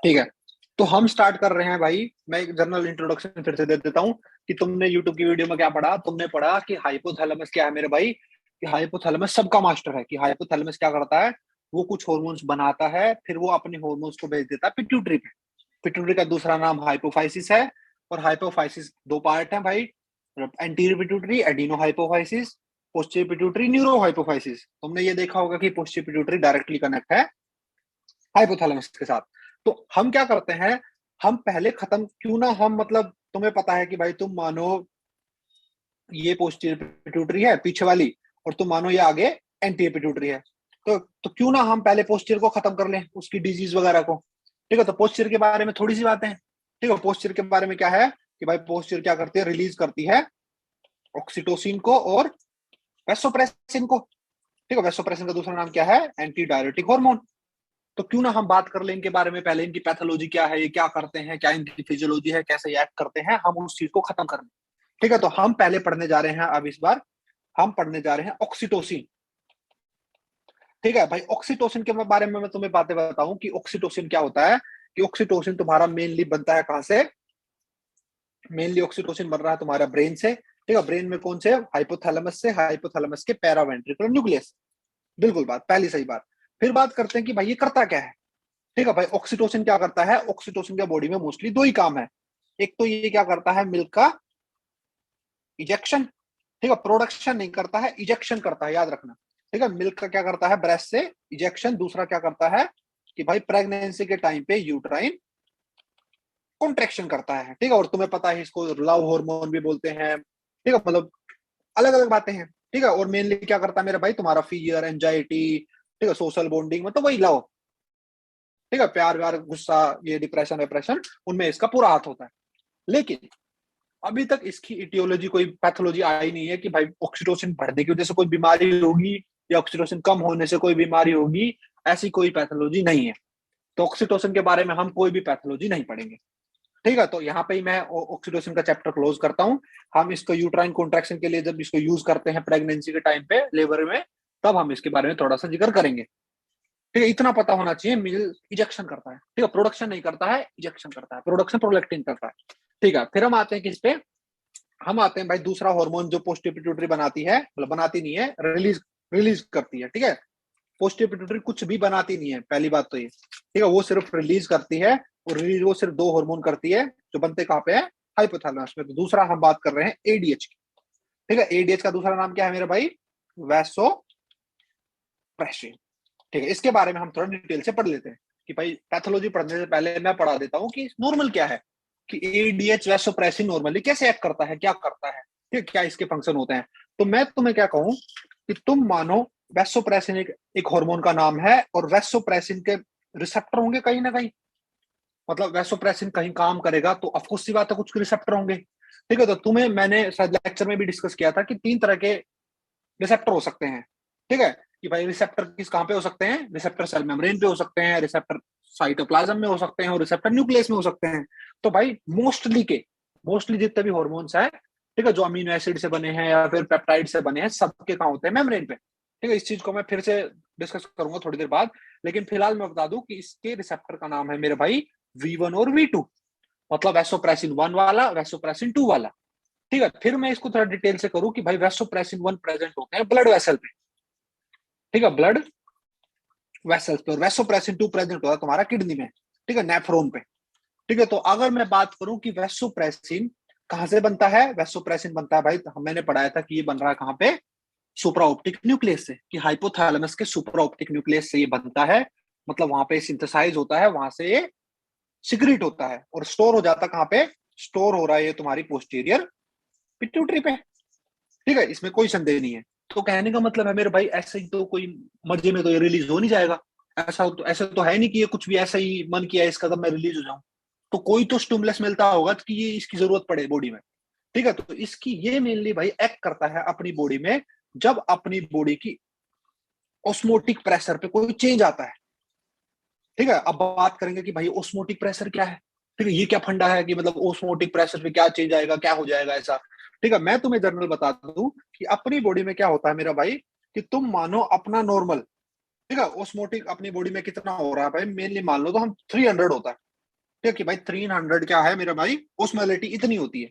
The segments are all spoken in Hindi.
ठीक है, तो हम स्टार्ट कर रहे हैं भाई। मैं एक जनरल इंट्रोडक्शन फिर से दे देता हूँ कि तुमने यूट्यूब की वीडियो में क्या पढ़ा। तुमने पढ़ा कि हाइपोथैलेमस क्या है मेरे भाई, कि हाइपोथैलेमस सबका मास्टर है। कि हाइपोथैलेमस क्या करता है, वो कुछ हार्मोन्स बनाता है, फिर वो अपने हार्मोन्स को भेज देता है पिट्यूटरी पे। पिट्यूटरी का दूसरा नाम हाइपोफाइसिस है। और हाइपोफाइसिस दो पार्ट है भाई, anterior pituitary adeno hypophysis, posterior pituitary neuro hypophysis. तुमने ये देखा होगा कि पोस्टीरियर पिट्यूटरी डायरेक्टली कनेक्ट है हाइपोथैलेमस के साथ। तो हम क्या करते हैं, हम पहले खत्म क्यों ना हम, मतलब तुम्हें पता है कि भाई तुम मानो ये पोस्टीरियर पिट्यूटरी है पीछे वाली, और तुम मानो ये आगे एंटीरियर पिट्यूटरी है। तो क्यों ना हम पहले पोस्टीरियर को खत्म कर लें, उसकी डिजीज वगैरह को। ठीक है, तो पोस्टीरियर के बारे में थोड़ी सी बातें हैं। ठीक है, पोस्टीरियर के बारे में क्या है कि भाई पोस्टीरियर क्या करती है, रिलीज करती है ऑक्सीटोसिन को और वेसोप्रेसिन को। ठीक है, वेसोप्रेसिन का दूसरा नाम क्या है, एंटी डायरेटिक हार्मोन। तो क्यों ना हम बात कर लें इनके बारे में पहले, इनकी पैथोलॉजी क्या है, ये क्या करते हैं, क्या इनकी फिजियोलॉजी है, कैसे ये एक्ट करते हैं, हम उस चीज को खत्म कर लें। ठीक है, तो हम पहले पढ़ने जा रहे हैं अब इस बार, हम पढ़ने जा रहे हैं ऑक्सीटोसिन। ठीक है भाई, ऑक्सीटोसिन के बारे में मैं तुम्हें बातें बताऊं कि ऑक्सीटोसिन क्या होता है। कि ऑक्सीटोसिन तुम्हारा मेनली बनता है कहां से, मेनली ऑक्सीटोसिन बन रहा है तुम्हारा ब्रेन से। ठीक है, ब्रेन में कौन से, हाइपोथैलेमस से, हाइपोथैलेमस के पैरावेंट्रिकुलर न्यूक्लियस। बिल्कुल, बात पहली सही बात। फिर बात करते हैं कि भाई ये करता क्या है। ठीक है भाई, ऑक्सीटोसिन क्या करता है, ऑक्सीटोसिन के बॉडी में मोस्टली दो ही काम है। एक तो ये क्या करता है, मिल्क का इजेक्शन। ठीक है, प्रोडक्शन नहीं करता है, इजेक्शन करता है, याद रखना। ठीक है, मिल्क का क्या करता है, ब्रेस्ट से इजेक्शन। दूसरा क्या करता है कि भाई प्रेगनेंसी के टाइम पे यूट्राइन कॉन्ट्रेक्शन करता है। ठीक है, और तुम्हें पता है इसको लव हार्मोन भी बोलते हैं। ठीक है, मतलब अलग अलग बातें हैं। ठीक है, और मेनली क्या करता है मेरा भाई, तुम्हारा फियर, एंजाइटी, ठीक है, सोशल बॉन्डिंग, मतलब वही लव। ठीक है, प्यार व्यार, गुस्सा, ये डिप्रेशन वेप्रेशन, उनमें इसका पूरा हाथ होता है। लेकिन अभी तक इसकी इटियोलॉजी, कोई पैथोलॉजी आई नहीं है कि भाई ऑक्सीटोसिन बढ़ने की वजह से कोई बीमारी होगी या ऑक्सीटोसिन कम होने से कोई बीमारी होगी। ऐसी कोई पैथोलॉजी नहीं है। तो ऑक्सीटोसिन के बारे में हम कोई भी पैथोलॉजी नहीं पढ़ेंगे। ठीक है, तो यहाँ पे ही मैं ऑक्सीटोसिन का चैप्टर क्लोज करता हूँ। हम इसको यूट्राइन कॉन्ट्रैक्शन के लिए जब इसको यूज करते हैं प्रेगनेंसी के टाइम पे लेबर में, तब हम इसके बारे में थोड़ा सा जिक्र करेंगे। ठीक है, इतना पता होना चाहिए, मिल इजेक्शन करता है। ठीक है, प्रोडक्शन नहीं करता है, इजेक्शन करता है, प्रोडक्शन प्रोलैक्टिन करता है। ठीक है, फिर हम आते हैं किस पे, हम आते हैं भाई दूसरा हार्मोन जो पोस्टीरियर पिट्यूटरी बनाती है, मतलब बनाती नहीं है, रिलीज रिलीज करती है। ठीक है, पोस्टीरियर पिट्यूटरी कुछ भी बनाती नहीं है, पहली बात तो ये। ठीक है, वो सिर्फ रिलीज करती है, और रिलीज वो सिर्फ दो हार्मोन करती है जो बनते कहाँ पे है, हाइपोथैलेमस में। तो दूसरा हम बात कर रहे हैं एडीएच की। ठीक है, एडीएच का दूसरा नाम क्या है मेरे भाई, वैसोप्रेसिन। ठीक है, इसके बारे में हम थोड़ा डिटेल से पढ़ लेते हैं कि भाई पैथोलॉजी पढ़ने से पहले मैं पढ़ा देता हूँ कि नॉर्मल क्या है, कि एडीएच वैसोप्रेसिन नॉर्मली कैसे एक्ट करता है, क्या करता है, ठीक है, क्या इसके फंक्शन होते हैं। तो मैं तुम्हें क्या कहूँ कि तुम मानो वैसोप्रेसिन एक हार्मोन का नाम है, और वैसोप्रेसिन के रिसेप्टर होंगे कहीं ना कहीं। मतलब वैसोप्रेसिन कहीं काम करेगा तो ऑफकोर्स सी बात है कुछ रिसेप्टर होंगे। ठीक है, तो तुम्हें मैंने शायद लेक्चर में भी डिस्कस किया था कि तीन तरह के रिसेप्टर हो सकते हैं। ठीक है, कि भाई रिसेप्टर किस कहाँ पे हो सकते हैं, रिसेप्टर सेल मेम्ब्रेन पे हो सकते हैं, रिसेप्टर साइटोप्लाज्म में हो सकते हैं, और रिसेप्टर न्यूक्लियस में हो सकते हैं। तो भाई मोस्टली जितने भी हॉर्मोन्स हैं, ठीक है, जो अमीनो एसिड से बने हैं या फिर पेप्टाइड से बने हैं, सबके कहाँ होते हैं, मेम्ब्रेन पे। ठीक है, इस चीज को मैं फिर से डिस्कस करूंगा थोड़ी देर बाद। लेकिन फिलहाल मैं बता दूं कि इसके रिसेप्टर का नाम है मेरे भाई V1 और V2। मतलब वैसोप्रेसिन 1 वाला, वैसोप्रेसिन 2 वाला। ठीक है, फिर मैं इसको थोड़ा डिटेल से करूं कि भाई वैसोप्रेसिन 1 प्रेजेंट होते हैं ब्लड वेसल पे। ठीक है, ब्लड वेसल्स पे, और वैसोप्रेसिन 2 प्रेजेंट होता है तुम्हारा किडनी में। ठीक है, नेफ्रॉन पे। ठीक है, तो अगर मैं बात करूं कि वैसोप्रेसिन कहां से बनता है, वैसोप्रेसिन बनता है भाई, तो मैंने पढ़ाया था कि ये बन रहा है कहां पे, सुप्रा ऑप्टिक न्यूक्लियस से। कि हाइपोथैलेमस के सुप्रा ऑप्टिक न्यूक्लियस से ये बनता है। मतलब वहां पे सिंथेसाइज होता है, वहां से ये सिक्रीट होता है, और स्टोर हो जाता है कहां पे, स्टोर हो रहा है ये तुम्हारी पोस्टीरियर पिट्यूटरी पे। ठीक है, इसमें कोई संदेह नहीं है। तो कहने का मतलब है मेरे भाई, ऐसे ही तो कोई मर्जी में तो ये रिलीज हो नहीं जाएगा। ऐसा तो है नहीं कि ये कुछ भी ऐसा ही मन किया इसका तब मैं रिलीज हो जाऊं। तो कोई तो स्टिमुलस मिलता होगा कि ये इसकी जरूरत पड़े बॉडी में। ठीक है, तो इसकी ये मेनली भाई एक्ट करता है अपनी बॉडी में, जब अपनी बॉडी की ऑस्मोटिक प्रेशर पे कोई चेंज आता है। ठीक है, अब बात करेंगे कि भाई ऑस्मोटिक प्रेशर क्या है। ठीक है, ये क्या फंडा है कि मतलब ऑस्मोटिक प्रेशर पे क्या चेंज आएगा, क्या हो जाएगा ऐसा। ठीक है, मैं तुम्हें जनरल बता दूं कि अपनी बॉडी में क्या होता है मेरा भाई, कि तुम मानो अपना नॉर्मल, ठीक है, ऑस्मोटिक अपनी बॉडी में कितना हो रहा है भाई, मेनली मान लो तो हम 300 होता है। ठीक है कि भाई 300 क्या है मेरा भाई, ओस्मोलिटी इतनी होती है।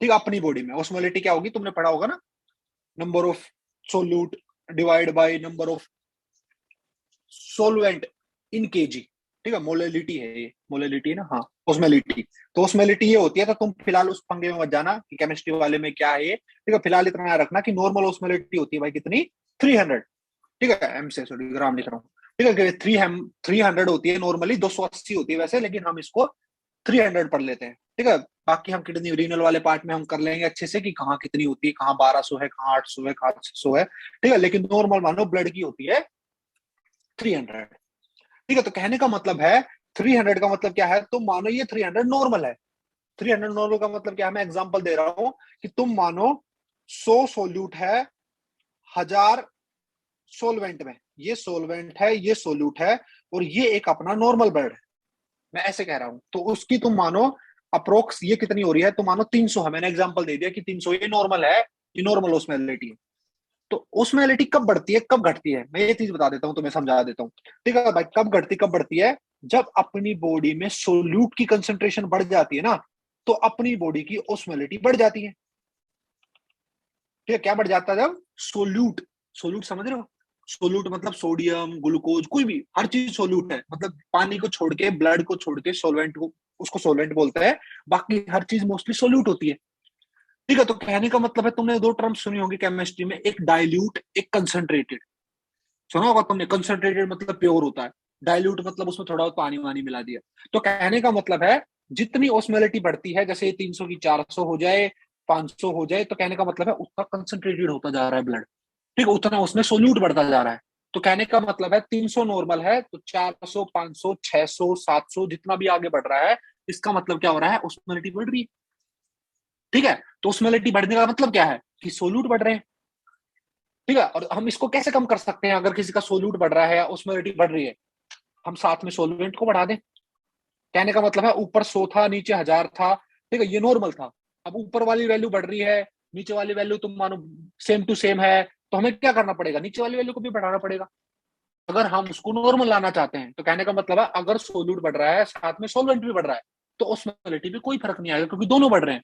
ठीक है, अपनी बॉडी में ओस्मोलिटी क्या होगी, तुमने पढ़ा होगा ना, number of solute divide by number of solvent in KG. ठीक है, मोलेलिटी है ये, मोलेलिटी ना, हाँ ओस्मोलिटी। तो ओस्मोलिटी ये होती है, तो तुम फिलहाल उस पंगे में मत जाना कि केमिस्ट्री वाले में क्या है ये। ठीक है, फिलहाल इतना याद रखना कि नॉर्मल ओस्मोलिटी होती है भाई कितनी, 300। ठीक है, एम से सॉरी ग्राम लिख रहा हूँ। ठीक है कि 300 होती है नॉर्मली, 280 होती है वैसे, लेकिन हम इसको 300 पढ़ लेते हैं। ठीक है, बाकी हम किडनी रीनल वाले पार्ट में हम कर लेंगे अच्छे से कि कहाँ कितनी होती है, कहाँ 1200 है, कहाँ 800 है, कहाँ 600 है। ठीक है, लेकिन नॉर्मल मानो ब्लड की होती है 300। ठीक है, तो कहने का मतलब है 300 का मतलब क्या है, तुम मानो ये 300 नॉर्मल है। 300 नॉर्मल का मतलब क्या है, मैं एग्जांपल दे रहा हूं कि तुम मानो 100 सोल्यूट है 1000 सोलवेंट में, ये सोलवेंट है, ये सोल्यूट है, और ये एक अपना नॉर्मल ब्लड है, मैं ऐसे कह रहा हूं। तो उसकी तुम मानो अप्रोक्स ये कितनी हो रही है, तुम मानो 300 है, मैंने एग्जांपल दे दिया कि 300 ये नॉर्मल है, ये नॉर्मल ओस्मोलैरिटी है। तो ओस्मोलैरिटी कब बढ़ती है, कब घटती है, मैं ये चीज बता देता हूँ, तुम्हें समझा देता हूँ। ठीक है भाई, कब घटती कब बढ़ती है, जब अपनी बॉडी में सोल्यूट की कंसेंट्रेशन बढ़ जाती है ना, तो अपनी बॉडी की ओस्मोलैरिटी बढ़ जाती है। ठीक है, क्या बढ़ जाता है, जब सोल्यूट, सोल्यूट समझ रहे हो, सोल्यूट मतलब सोडियम ग्लूकोज कोई भी, हर चीज सोल्यूट है, मतलब पानी को छोड़ के, ब्लड को छोड़ के, सोलवेंट को, उसको सोलवेंट बोलते हैं, बाकी हर चीज मोस्टली सोल्यूट होती है। ठीक है, तो कहने का मतलब है, तुमने दो टर्म सुनी होंगी केमिस्ट्री में, एक डाइल्यूट एक कंसंट्रेटेड। सुना होगा तुमने, कंसंट्रेटेड मतलब प्योर होता है, डाइल्यूट मतलब उसमें थोड़ा पानी वानी मिला दिया। तो कहने का मतलब है जितनी ओस्मोलैरिटी बढ़ती है, जैसे 300 की 400 हो जाए, 500 हो जाए, तो कहने का मतलब है उतना कंसंट्रेटेड होता जा रहा है ब्लड। ठीक है, उतना उसमें सोल्यूट बढ़ता जा रहा है। तो कहने का मतलब है 300 नॉर्मल है, तो 400 500 600 700 जितना भी आगे बढ़ रहा है, इसका मतलब क्या हो रहा है, ओस्मोलैरिटी बढ़ रही है। ठीक है, तो ओस्मोलैरिटी बढ़ने का मतलब क्या है कि सोल्यूट बढ़ रहे हैं। ठीक है, और हम इसको कैसे कम कर सकते हैं, अगर किसी का सोल्यूट बढ़ रहा है या ओस्मोलैरिटी बढ़ रही है, हम साथ में सोलवेंट को बढ़ा दें। कहने का मतलब है ऊपर 100 था, नीचे 1000 था। ठीक है, ये नॉर्मल था, अब ऊपर वाली वैल्यू बढ़ रही है, नीचे वाली वैल्यू तुम मानो सेम टू सेम है, तो हमें क्या करना पड़ेगा, नीचे वाली वैल्यू को भी बढ़ाना पड़ेगा, अगर हम उसको नॉर्मल लाना चाहते हैं। तो कहने का मतलब है अगर सोल्यूट बढ़ रहा है साथ में सोलवेंट भी बढ़ रहा है, तो ओस्मोलैरिटी में कोई फर्क नहीं आएगा, क्योंकि दोनों बढ़ रहे हैं।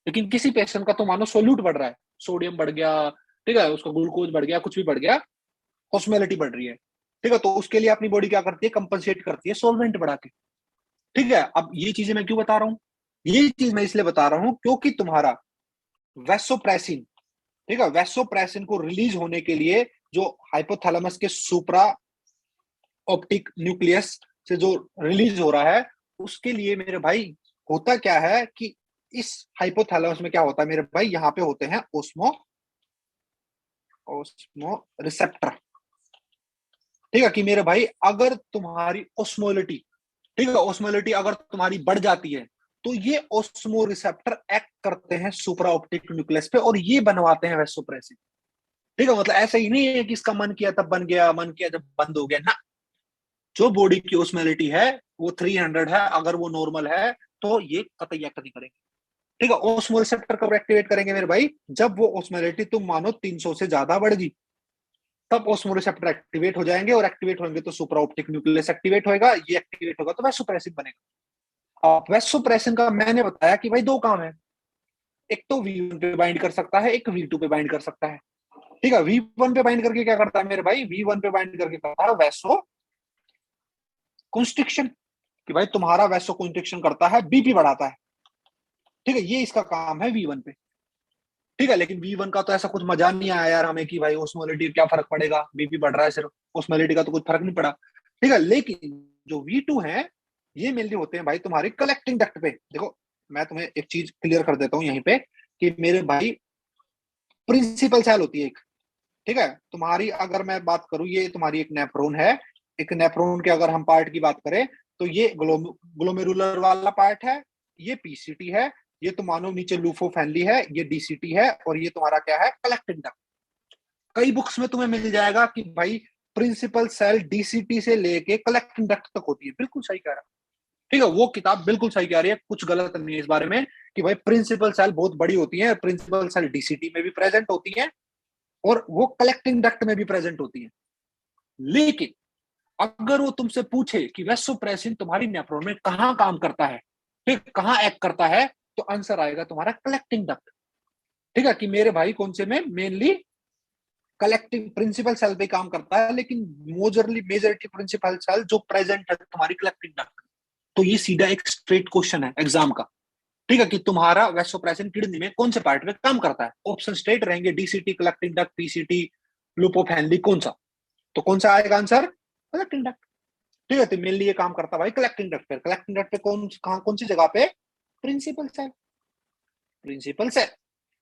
लेकिन किसी पेशेंट का तो मानो सोल्यूट बढ़ रहा है, सोडियम बढ़ गया, ठीक है, उसका ग्लूकोज बढ़ गया, कुछ भी बढ़ गया, ऑस्मोलैरिटी बढ़ रही है। ठीक है, तो उसके लिए अपनी बॉडी क्या करती है, कंपनसेट करती है सोलवेंट बढ़ा के। ठीक है, अब ये चीजें मैं क्यों बता रहा हूँ, ये चीज मैं इसलिए बता रहा हूँ क्योंकि तुम्हारा वेसोप्रेसिन, ठीक है, वेसोप्रेसिन को रिलीज होने के लिए जो हाइपोथैलेमस के सुप्रा ऑप्टिक न्यूक्लियस से जो रिलीज हो रहा है, उसके लिए मेरे भाई होता क्या है कि इस हाइपोथैलेमस में क्या होता है मेरे भाई, यहाँ पे होते हैं ओस्मो ओस्मो रिसेप्टर। ठीक है कि मेरे भाई अगर तुम्हारी ओस्मोलिटी, ठीक है, ओस्मोलिटी अगर तुम्हारी बढ़ जाती है, तो ये ओस्मो रिसेप्टर एक्ट करते हैं सुपरा ऑप्टिक न्यूक्लियस पे, और ये बनवाते हैं वेसोप्रेसिन। ठीक है, मतलब ऐसा ही नहीं है कि इसका मन किया तब बन गया, मन किया जब बंद हो गया ना। जो बॉडी की ओस्मोलिटी है वो 300 है, अगर वो नॉर्मल है तो ये कतई एक्ट नहीं करेंगे। ठीक है, ओस्मो रिसेप्टर कब एक्टिवेट करेंगे मेरे भाई, जब वो ओस्मोलिटी तुम मानो 300 से ज्यादा बढ़ गई, तब ओस्मो रिसेप्टर एक्टिवेट हो जाएंगे, और एक्टिवेट होंगे तो सुपरा ऑप्टिक न्यूक्लियस एक्टिवेट होगा, ये एक्टिवेट होगा तो वैसोप्रेसिन बनेगा। अब वैसोप्रेसिन का मैंने बताया कि भाई दो काम है, एक तो V1 पे बाइंड कर सकता है, एक V2 पे बाइंड कर सकता है। ठीक है, V1 पे बाइंड करके क्या करता है मेरे भाई, V1 पे बाइंड करके करता है वैसो कंस्ट्रिक्शन, कि भाई तुम्हारा वैसो कंस्ट्रिक्शन करता है, बीपी बढ़ाता है। ठीक है, ये इसका काम है V1 पे। ठीक है, लेकिन V1 का तो ऐसा कुछ मजा नहीं आया यार हमें कि भाई ओस्मोलिटी क्या फर्क पड़ेगा, बीपी बढ़ रहा है सिर्फ, ओस्मोलिटी का तो कुछ फर्क नहीं पड़ा। ठीक है, लेकिन जो V2 है, ये मेनली होते हैं भाई तुम्हारी कलेक्टिंग डक्ट पे। देखो, मैं तुम्हें एक चीज क्लियर कर देता हूँ यहीं पे कि मेरे भाई प्रिंसिपल सेल होती है एक। ठीक है, तुम्हारी अगर मैं बात करूं, ये तुम्हारी एक नेफ्रॉन है, एक नेफ्रॉन के अगर हम पार्ट की बात करें, तो ये ग्लोमेरुलर वाला पार्ट है, ये पीसीटी है, ये तो मानो नीचे लूफोफेनली है, ये डीसीटी है, और ये तुम्हारा क्या है, कलेक्टिंग डक्ट। कई बुक्स में तुम्हें मिल जाएगा कि भाई प्रिंसिपल सेल डीसीटी से लेके कलेक्टिंग डक्ट तक होती है, बिल्कुल सही कह रहा है। ठीक है, वो किताब बिल्कुल सही कह रही है, कुछ गलत नहीं है इस बारे में कि भाई प्रिंसिपल सेल बहुत बड़ी होती है, प्रिंसिपल सेल डीसीटी में भी प्रेजेंट होती है, और वो कलेक्टिंग डक्ट में भी प्रेजेंट होती है। लेकिन अगर वो तुमसे पूछे कि वैसोप्रेसिन तुम्हारी नेफ्रॉन में कहाँ काम करता है, ठीक, कहाँ एक्ट करता है, तो आंसर आएगा तुम्हारा कलेक्टिंग डक्ट। ठीक है, कि मेरे भाई कौन से में, मेनली कलेक्टिंग प्रिंसिपल सेल पे काम करता है, लेकिन मेजोरिटी प्रिंसिपल सेल जो प्रेजेंट है तुम्हारी कलेक्टिंग डक्ट। तो ये सीधा एक स्ट्रेट क्वेश्चन है एग्जाम का। ठीक है, कि तुम्हारा वैसोप्रेसिन किडनी में कौन से पार्ट में काम करता है। ऑप्शन स्ट्रेट रहेंगे, DCT, collecting duct, PCT, loop of Henley, कौन सा। तो कौन सा आएगा आंसर, कलेक्टिंग डक्ट। ठीक है, तो मेनली ये काम करता है भाई कलेक्टिंग डक्ट पे। कलेक्टिंग डक्ट पे कौन सी जगह पे, प्रिंसिपल सेल, प्रिंसिपल सेल।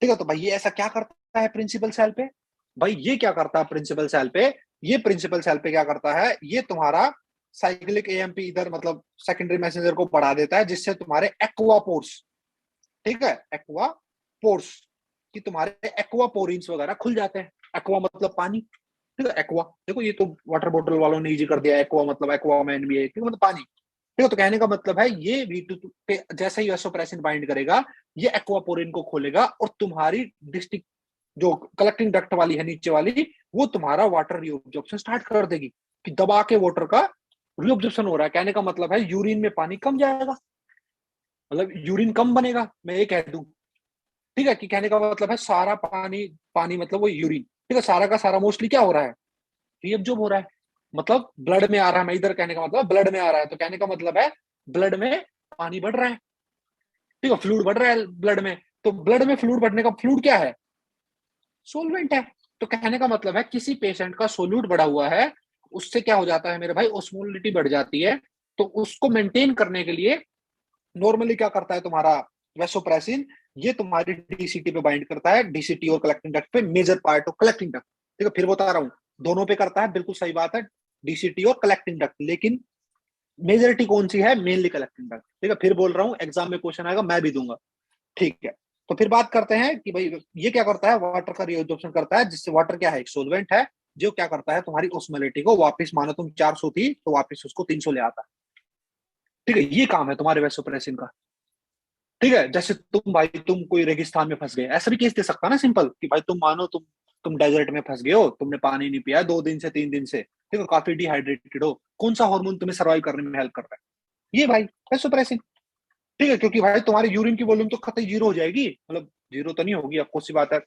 ठीक है, तो भाई ये ऐसा क्या करता है प्रिंसिपल सेल पे, भाई ये क्या करता है प्रिंसिपल सेल पे, ये प्रिंसिपल सेल पे क्या करता है, ये तुम्हारा साइक्लिक एएमपी इधर मतलब सेकेंडरी मैसेंजर को बढ़ा देता है, जिससे तुम्हारे एक्वा पोर्स, ठीक है, एक्वा पोर्स, कि तुम्हारे एक्वा पोरिन्स वगैरह खुल जाते हैं। एक्वा मतलब पानी, ठीक है, एक्वा देखो ये तो वाटर बॉटल वालों ने इजी कर दिया, एक्वा मतलब एक्वा मैन भी है, ठीक है, मतलब पानी। ठीक है, तो कहने का मतलब है ये V2 पे जैसे ही वैसोप्रेसिन बाइंड करेगा, ये एक्वापोरिन को खोलेगा और तुम्हारी डिस्ट्रिक्ट जो कलेक्टिंग डक्ट वाली है नीचे वाली, वो तुम्हारा वाटर रीअब्जॉर्प्शन स्टार्ट कर देगी, कि दबा के वाटर का रीअब्जॉर्प्शन हो रहा है। कहने का मतलब है यूरिन में पानी कम जाएगा, मतलब यूरिन कम बनेगा, मैं ये कह दूं। ठीक है, कि कहने का मतलब है सारा पानी, पानी मतलब वो यूरिन, ठीक है, सारा का सारा मोस्टली क्या हो रहा है, रीअब्जॉर्ब हो रहा है, मतलब ब्लड में आ रहा है। मैं इधर कहने का मतलब ब्लड में आ रहा है, तो कहने का मतलब है ब्लड में पानी बढ़ रहा है, ठीक है, फ्लूइड बढ़ रहा है ब्लड में। तो ब्लड में फ्लूइड बढ़ने का, फ्लूइड क्या है, सोलवेंट है। तो कहने का मतलब है किसी पेशेंट का सोल्यूट बढ़ा हुआ है, उससे क्या हो जाता है मेरे भाई, ओस्मोलिटी बढ़ जाती है। तो उसको मेंटेन करने के लिए नॉर्मली क्या करता है तुम्हारा वैसोप्रेसिन, ये तुम्हारी डीसीटी पे बाइंड करता है, डीसीटी और कलेक्टिंग डक्ट पे, major part of collecting duct. ठीक है, फिर बता रहा हूँ, दोनों पे करता है, बिल्कुल सही बात है, डीसीटी और कलेक्टिंग डक्ट, लेकिन मेजोरिटी कौन सी है, मेनली कलेक्टिंग डक्ट। ठीक है, फिर बोल रहा हूँ एग्जाम में क्वेश्चन आएगा, मैं भी दूंगा। ठीक है, तो फिर बात करते हैं कि भाई ये क्या करता है, वाटर का रीअब्जॉर्प्शन करता है, जिससे वाटर क्या है, एक सोलवेंट है, जो क्या करता है तुम्हारी ओस्मोलिटी को वापस, मानो तुम 400 थी तो वापस उसको 300 ले आता है। ठीक है, ये काम है तुम्हारे वैसोप्रेसिन का। ठीक है, जैसे तुम भाई तुम कोई रेगिस्तान में फंस गए, ऐसा भी केस दे सकता है ना सिंपल, कि भाई तुम मानो तुम डेजर्ट में फंस गए हो, तुमने पानी नहीं पिया 2 दिन से 3 दिन से, ठीक है, काफी डिहाइड्रेटेड हो, कौन सा हार्मोन तुम्हें सर्वाइव करने में हेल्प कर रहा है, ये भाई वैसोप्रेसिन। ठीक है, क्योंकि भाई तुम्हारी यूरिन की वॉल्यूम तो कतई जीरो हो जाएगी, मतलब जीरो तो नहीं होगी, आपको सी बात है,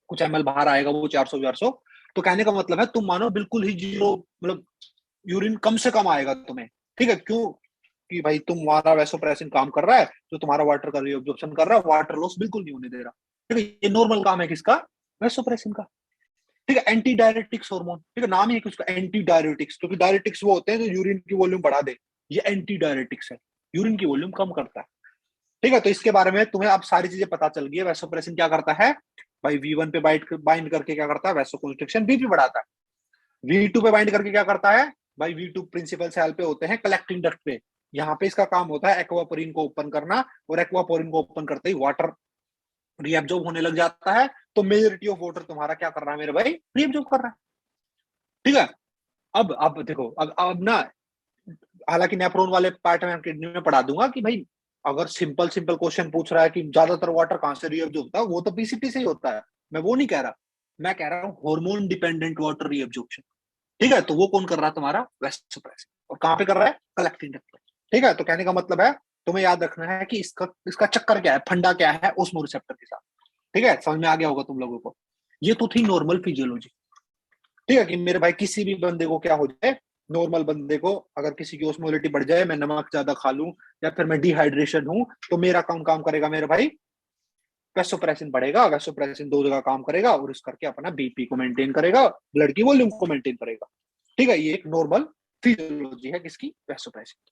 कुछ एमएल बाहर आएगा वो 400 400। तो कहने का मतलब है तुम मानो बिल्कुल ही जीरो, मतलब यूरिन कम से कम आएगा तुम्हें। ठीक है, क्यों, कि भाई तुम्हारा वैसोप्रेसिन काम कर रहा है, तो तुम्हारा वाटर का रीअब्जॉर्प्शन कर रहा है, वाटर लॉस बिल्कुल नहीं होने दे रहा। ठीक है, ये नॉर्मल काम है किसका, वैसोप्रेसिन का। ठीक है, एंटी डायरेटिक्स हार्मोन, ठीक है, नाम ही है कि उसका एंटी डायरेटिक्स, क्योंकि डायरेटिक्स वो होते हैं जो यूरिन की वॉल्यूम बढ़ा दे, ये एंटी डायरेटिक्स है, यूरिन की वॉल्यूम कम करता है। ठीक है, तो इसके बारे में तुम्हें अब सारी चीजें पता चल गई है। वैसोप्रेसिन क्या करता है भाई, V1 पे बाइंड करके क्या करता है, वैसोकंस्ट्रिक्शन, V पे बढ़ाता है। V2 पे बाइंड करके क्या करता है भाई, V2 प्रिंसिपल सेल पे होते हैं कलेक्टिंग डक्ट पे, यहाँ पे इसका काम होता है एक्वापोरिन को ओपन करना, और एक्वापोरिन को ओपन करते ही वाटर रीअब्जॉर्ब होने लग जाता है। तो मेजोरिटी ऑफ वाटर तुम्हारा क्या कर रहा है मेरे भाई, रीअब्जॉर्ब कर रहा है। ठीक है, अब देखो, अब ना, हालांकि नेफ्रॉन वाले पार्ट में किडनी में पढ़ा दूंगा कि भाई अगर सिंपल सिंपल क्वेश्चन पूछ रहा है कि ज्यादातर वाटर कहां से रिएब्जॉर्ब होता है, वो तो पीसीटी से ही होता है, मैं वो नहीं कह रहा। मैं कह रहा हूँ हार्मोन डिपेंडेंट वाटर रिएब्जॉर्प्शन। ठीक है, तो वो कौन कर रहा है तुम्हारा, वैसोप्रेसिन, और कहां पे कर रहा है, कलेक्टिंग डक्ट पे। ठीक है, तो कहने का मतलब है तुम्हें याद रखना है कि इसका इसका चक्कर क्या है, फंडा क्या है ओस्मो रिसेप्टर के साथ। ठीक है, समझ में आ गया होगा तुम लोगों को। ये तो थी नॉर्मल फिजियोलॉजी। ठीक है, कि मेरे भाई किसी भी बंदे को क्या हो जाए, नॉर्मल बंदे को अगर किसी की ओस्मोलिटी बढ़ जाए, मैं नमक ज्यादा खा लूं या फिर मैं डिहाइड्रेशन हूं, तो मेरा काम काम करेगा मेरे भाई, वैसोप्रेसिन बढ़ेगा, वैसोप्रेसिन दो जगह काम करेगा और इस करके अपना बीपी को मेंटेन करेगा, ब्लड की वॉल्यूम को मेंटेन करेगा। ठीक है, ये एक नॉर्मल फिजियोलॉजी है किसकी, वैसोप्रेसिन।